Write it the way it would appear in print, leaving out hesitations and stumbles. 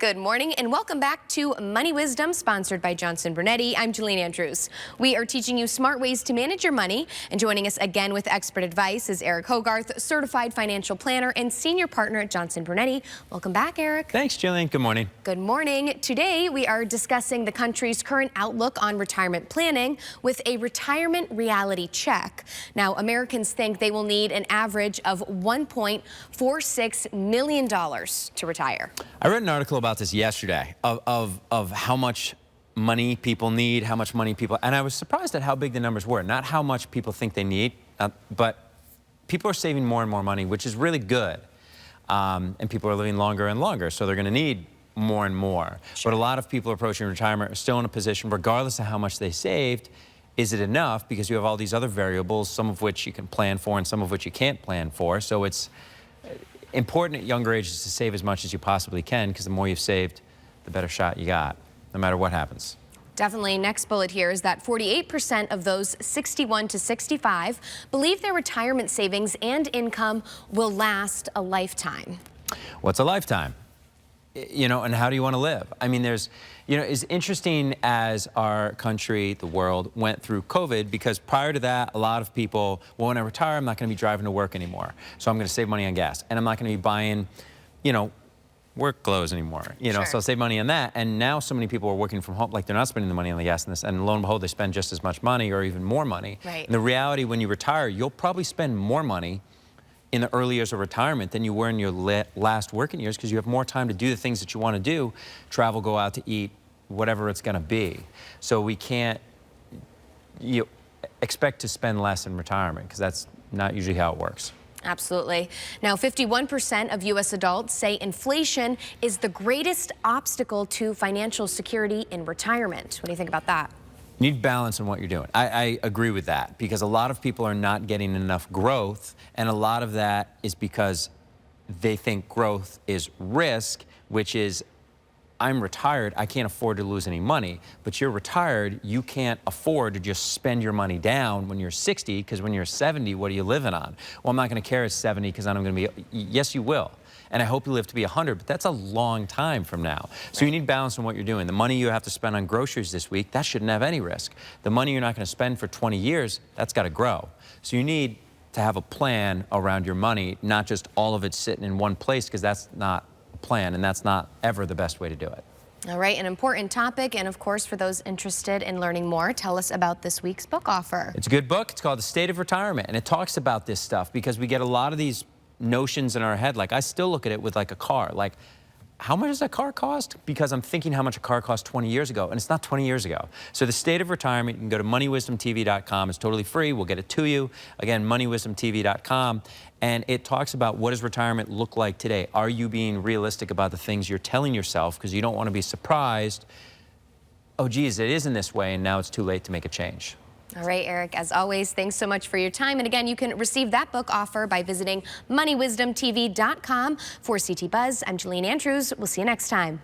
Good morning and welcome back to Money Wisdom, sponsored by Johnson Brunetti. I'm Jalene Andrews. We are teaching you smart ways to manage your money, and joining us again with expert advice is Eric Hogarth, certified financial planner and senior partner at Johnson Brunetti. Welcome back, Eric. Thanks, Jalene. Good morning. Good morning. Today we are discussing the country's current outlook on retirement planning with a retirement reality check. Now, Americans think they will need an average of $1.46 million to retire. I read an article about this yesterday of how much money people need, how much money people, and I was surprised at how big the numbers were. Not how much people think they need, but people are saving more and more money, which is really good. And people are living longer and longer, so they're going to need more and more. Sure. But a lot of people approaching retirement are still in a position, regardless of how much they saved, is it enough? Because you have all these other variables, some of which you can plan for and some of which you can't plan for. So it's important at younger ages to save as much as you possibly can, because the more you've saved, the better shot you got, no matter what happens. Definitely. Next bullet here is that 48% of those 61 to 65 believe their retirement savings and income will last a lifetime. What's a lifetime? You know, and how do you want to live? I mean, there's, you know, it's interesting as our country, the world, went through COVID, because prior to that, a lot of people, well, when I retire, I'm not going to be driving to work anymore. So I'm going to save money on gas. And I'm not going to be buying, you know, work clothes anymore, you know, Sure. So I'll save money on that. And now so many people are working from home, like they're not spending the money on the gas and this, and lo and behold, they spend just as much money or even more money. Right. And the reality, when you retire, you'll probably spend more money in the early years of retirement than you were in your last working years, because you have more time to do the things that you want to do, travel, go out to eat, whatever it's going to be. So we can't expect to spend less in retirement, because that's not usually how it works. Absolutely. Now, 51% of U.S. adults say inflation is the greatest obstacle to financial security in retirement. What do you think about that? You need balance in what you're doing. I agree with that, because a lot of people are not getting enough growth, and a lot of that is because they think growth is risk, which is, I'm retired, I can't afford to lose any money. But you're retired, you can't afford to just spend your money down when you're 60, because when you're 70, what are you living on? Well, I'm not going to care at 70 because I'm going to be, yes, you will. And I hope you live to be 100, but that's a long time from now. So you need balance in what you're doing. The money you have to spend on groceries this week, that shouldn't have any risk. The money you're not going to spend for 20 years, that's got to grow. So you need to have a plan around your money, not just all of it sitting in one place, because that's not a plan, and that's not ever the best way to do it. All right, an important topic, and of course, for those interested in learning more, tell us about this week's book offer. It's a good book. It's called The State of Retirement, and it talks about this stuff, because we get a lot of these notions in our head. Like, I still look at it with like a car. Like, how much does that car cost? Because I'm thinking how much a car cost 20 years ago, and it's not 20 years ago. So The State of Retirement, you can go to moneywisdomtv.com. It's totally free. We'll get it to you. Again, moneywisdomtv.com. And it talks about, what does retirement look like today? Are you being realistic about the things you're telling yourself? Because you don't want to be surprised, oh, geez, it isn't this way, and now it's too late to make a change. All right, Eric, as always, thanks so much for your time. And again, you can receive that book offer by visiting moneywisdomtv.com. For CT Buzz, I'm Jalene Andrews. We'll see you next time.